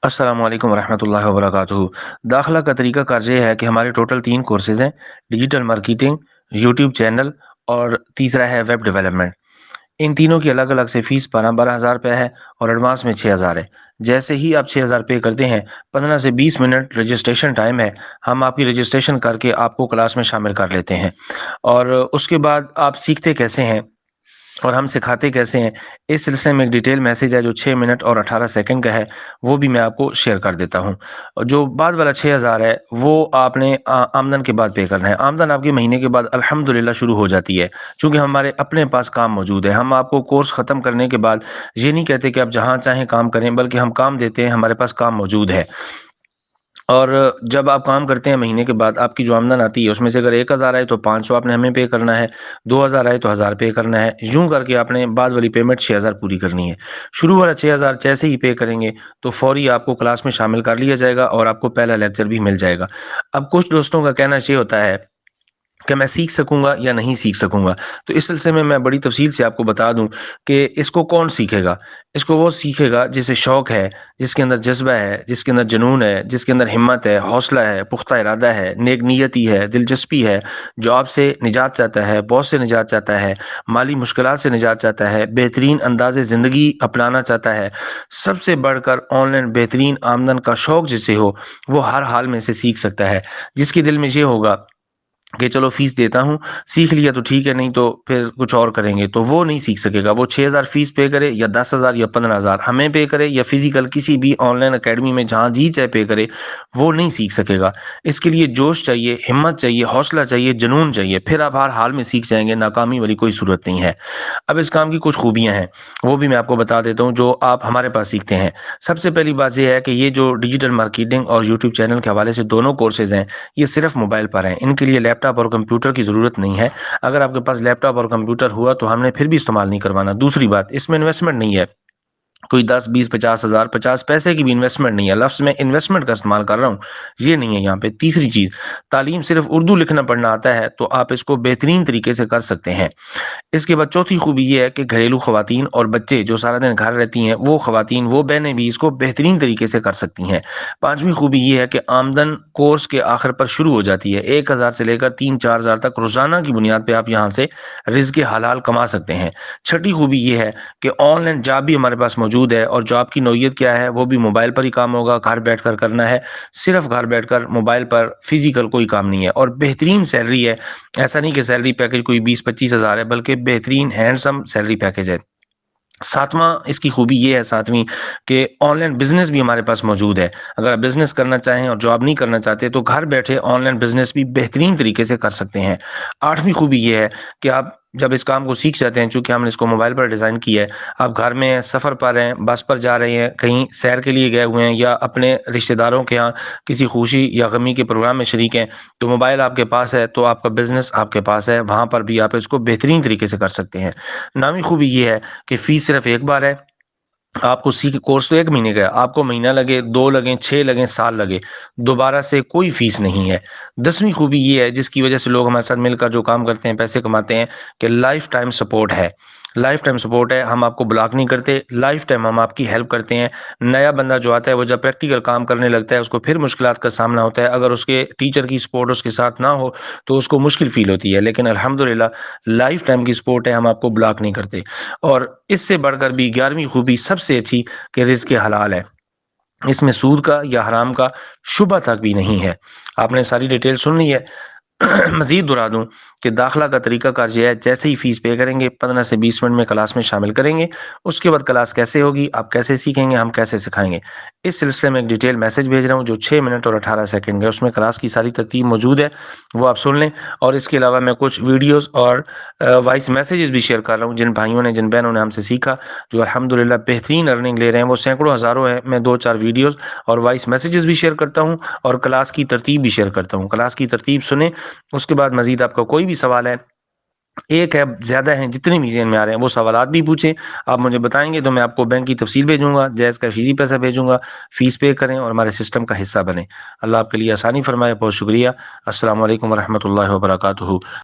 السلام علیکم ورحمۃ اللہ وبرکاتہ۔ داخلہ کا طریقہ کار یہ ہے کہ ہمارے ٹوٹل 3 کورسز ہیں: ڈیجیٹل مارکیٹنگ، یوٹیوب چینل اور تیسرا ہے ویب ڈیولپمنٹ۔ ان تینوں کی الگ الگ سے فیس 12,000 روپے ہے اور ایڈوانس میں 6,000 ہے۔ جیسے ہی آپ 6,000 پے کرتے ہیں، 15 سے 20 منٹ رجسٹریشن ٹائم ہے، ہم آپ کی رجسٹریشن کر کے آپ کو کلاس میں شامل کر لیتے ہیں، اور اس کے بعد آپ سیکھتے کیسے ہیں اور ہم سکھاتے کیسے ہیں، اس سلسلے میں ایک ڈیٹیل میسیج ہے جو 6 منٹ اور 18 سیکنڈ کا ہے، وہ بھی میں آپ کو شیئر کر دیتا ہوں۔ اور جو بعد والا 6,000 ہے وہ آپ نے آمدن کے بعد پے کرنا ہے۔ آمدن آپ کے مہینے کے بعد الحمدللہ شروع ہو جاتی ہے، چونکہ ہمارے اپنے پاس کام موجود ہے۔ ہم آپ کو کورس ختم کرنے کے بعد یہ نہیں کہتے کہ آپ جہاں چاہیں کام کریں، بلکہ ہم کام دیتے ہیں، ہمارے پاس کام موجود ہے۔ اور جب آپ کام کرتے ہیں مہینے کے بعد آپ کی جو آمدن آتی ہے اس میں سے اگر 1,000 آئے تو 500 آپ نے ہمیں پے کرنا ہے، 2,000 آئے تو 1,000 پے کرنا ہے، یوں کر کے آپ نے بعد والی پیمنٹ 6,000 پوری کرنی ہے۔ شروع والا 6,000 جیسے ہی پے کریں گے تو فوری آپ کو کلاس میں شامل کر لیا جائے گا اور آپ کو پہلا لیکچر بھی مل جائے گا۔ اب کچھ دوستوں کا کہنا یہ ہوتا ہے کہ میں سیکھ سکوں گا یا نہیں سیکھ سکوں گا، تو اس سلسلے میں بڑی تفصیل سے آپ کو بتا دوں کہ اس کو کون سیکھے گا۔ اس کو وہ سیکھے گا جسے شوق ہے، جس کے اندر جذبہ ہے، جس کے اندر جنون ہے، جس کے اندر ہمت ہے، حوصلہ ہے، پختہ ارادہ ہے، نیک نیتی ہے، دلچسپی ہے، جاب سے نجات چاہتا ہے، باس سے نجات چاہتا ہے، مالی مشکلات سے نجات چاہتا ہے، بہترین انداز زندگی اپنانا چاہتا ہے، سب سے بڑھ کر آن لائن بہترین آمدن کا شوق جسے ہو، وہ ہر حال میں سے سیکھ سکتا ہے۔ جس کے دل میں یہ ہوگا کہ چلو فیس دیتا ہوں، سیکھ لیا تو ٹھیک ہے، نہیں تو پھر کچھ اور کریں گے، تو وہ نہیں سیکھ سکے گا۔ وہ 6,000 فیس پے کرے یا 10,000 یا 15,000 ہمیں پے کرے یا فزیکل کسی بھی آن لائن اکیڈمی میں جہاں جی چاہے پے کرے، وہ نہیں سیکھ سکے گا۔ اس کے لیے جوش چاہیے، ہمت چاہیے، حوصلہ چاہیے، جنون چاہیے، پھر آپ ہر حال میں سیکھ جائیں گے، ناکامی والی کوئی صورت نہیں ہے۔ اب اس کام کی کچھ خوبیاں ہیں، وہ بھی میں آپ کو بتا دیتا ہوں جو آپ ہمارے پاس سیکھتے ہیں۔ سب سے پہلی بات یہ ہے کہ یہ جو ڈیجیٹل مارکیٹنگ اور یوٹیوب چینل کے حوالے سے دونوں کورسز ہیں، یہ صرف موبائل پر ہیں، ان کے لیے لیپ ٹاپ اور کمپیوٹر کی ضرورت نہیں ہے۔ اگر آپ کے پاس لیپ ٹاپ اور کمپیوٹر ہوا تو ہم نے پھر بھی استعمال نہیں کروانا۔ دوسری بات، اس میں انویسٹمنٹ نہیں ہے، کوئی 10 20 50 ہزار 50 پیسے کی بھی انویسٹمنٹ نہیں ہے۔ لفظ میں انویسٹمنٹ کا استعمال کر رہا ہوں، یہ نہیں ہے یہاں پہ۔ تیسری چیز، تعلیم صرف اردو لکھنا پڑھنا آتا ہے تو آپ اس کو بہترین طریقے سے کر سکتے ہیں۔ اس کے بعد چوتھی خوبی یہ ہے کہ گھریلو خواتین اور بچے جو سارا دن گھر رہتی ہیں، وہ خواتین، وہ بہنیں بھی اس کو بہترین طریقے سے کر سکتی ہیں۔ پانچویں خوبی یہ ہے کہ آمدن کورس کے آخر پر شروع ہو جاتی ہے۔ 1,000 سے لے کر 3-4,000 تک روزانہ کی بنیاد پہ آپ یہاں سے رزق حلال کما سکتے ہیں۔ چھٹی خوبی یہ ہے کہ آن لائن جاب بھی ہمارے پاس موجود ہے، اور جاب کی نوعیت کیا ہے، وہ بھی موبائل پر ہی کام ہوگا، گھر بیٹھ کر کرنا ہے، صرف گھر بیٹھ کر موبائل پر، فزیکل کوئی کام نہیں ہے، اور بہترین سیلری ہے۔ ایسا نہیں کہ سیلری پیکج کوئی 20-25 ہزار ہے، بلکہ بہترین ہینڈسم سیلری پیکج ہے۔ ساتواں اس کی خوبی یہ ہے، ساتویں، کہ آن لائن بزنس بھی ہمارے پاس موجود ہے۔ اگر آپ بزنس کرنا چاہیں اور جاب نہیں کرنا چاہتے تو گھر بیٹھے آن لائن بزنس بھی بہترین طریقے سے کر سکتے ہیں۔ آٹھویں خوبی یہ ہے کہ آپ جب اس کام کو سیکھ جاتے ہیں، چونکہ ہم نے اس کو موبائل پر ڈیزائن کیا ہے، آپ گھر میں سفر پر ہیں، بس پر جا رہے ہیں، کہیں سیر کے لیے گئے ہوئے ہیں، یا اپنے رشتہ داروں کے ہاں کسی خوشی یا غمی کے پروگرام میں شریک ہیں، تو موبائل آپ کے پاس ہے تو آپ کا بزنس آپ کے پاس ہے، وہاں پر بھی آپ اس کو بہترین طریقے سے کر سکتے ہیں۔ نویں خوبی یہ ہے کہ فیس صرف ایک بار ہے۔ آپ کو کورس تو 1 مہینے کا ہے، آپ کو مہینہ لگے، 2 لگیں، 6 لگیں، سال لگے، دوبارہ سے کوئی فیس نہیں ہے۔ 10ویں خوبی یہ ہے، جس کی وجہ سے لوگ ہمارے ساتھ مل کر جو کام کرتے ہیں، پیسے کماتے ہیں، کہ لائف ٹائم سپورٹ ہے۔ لائف ٹائم سپورٹ ہے، ہم آپ کو بلاک نہیں کرتے، لائف ٹائم ہم آپ کی ہیلپ کرتے ہیں۔ نیا بندہ جو آتا ہے وہ جب پریکٹیکل کام کرنے لگتا ہے، اس کو پھر مشکلات کا سامنا ہوتا ہے، اگر اس کے ٹیچر کی سپورٹ اس کے ساتھ نہ ہو تو اس کو مشکل فیل ہوتی ہے، لیکن الحمدللہ لائف ٹائم کی سپورٹ ہے، ہم آپ کو بلاک نہیں کرتے۔ اور اس سے بڑھ کر بھی 11ویں خوبی سب سے اچھی، کہ رزق حلال ہے، اس میں سود کا یا حرام کا شبہ تک بھی نہیں ہے۔ آپ نے ساری ڈیٹیل سن لی ہے۔ مزید دہرا دوں کہ داخلہ کا طریقہ کار یہ ہے، جیسے ہی فیس پے کریں گے 15 سے 20 منٹ میں کلاس میں شامل کریں گے، اس کے بعد کلاس کیسے ہوگی، آپ کیسے سیکھیں گے، ہم کیسے سکھائیں گے، اس سلسلے میں ایک ڈیٹیل میسج بھیج رہا ہوں جو 6 منٹ اور 18 سیکنڈ ہے، اس میں کلاس کی ساری ترتیب موجود ہے، وہ آپ سن لیں۔ اور اس کے علاوہ میں کچھ ویڈیوز اور وائس میسیجز بھی شیئر کر رہا ہوں، جن بھائیوں نے، جن بہنوں نے ہم سے سیکھا، جو الحمدللہ بہترین ارننگ لے رہے ہیں، وہ سینکڑوں ہزاروں ہیں۔ میں 2-4 ویڈیوز اور وائس میسیجز بھی شیئر کرتا ہوں، اور کلاس کی ترتیب بھی شیئر کرتا ہوں۔ کلاس کی ترتیب سنیں، اس کے بعد مزید آپ کا کوئی بھی سوال ہے، ایک ہے، زیادہ ہیں، جتنے بھی ذہن میں آ رہے ہیں وہ سوالات بھی پوچھیں، آپ مجھے بتائیں گے تو میں آپ کو بینک کی تفصیل بھیجوں گا، جائز کا فیسی پیسہ بھیجوں گا، فیس پے کریں اور ہمارے سسٹم کا حصہ بنیں۔ اللہ آپ کے لیے آسانی فرمائے، بہت شکریہ۔ السلام علیکم ورحمۃ اللہ وبرکاتہ۔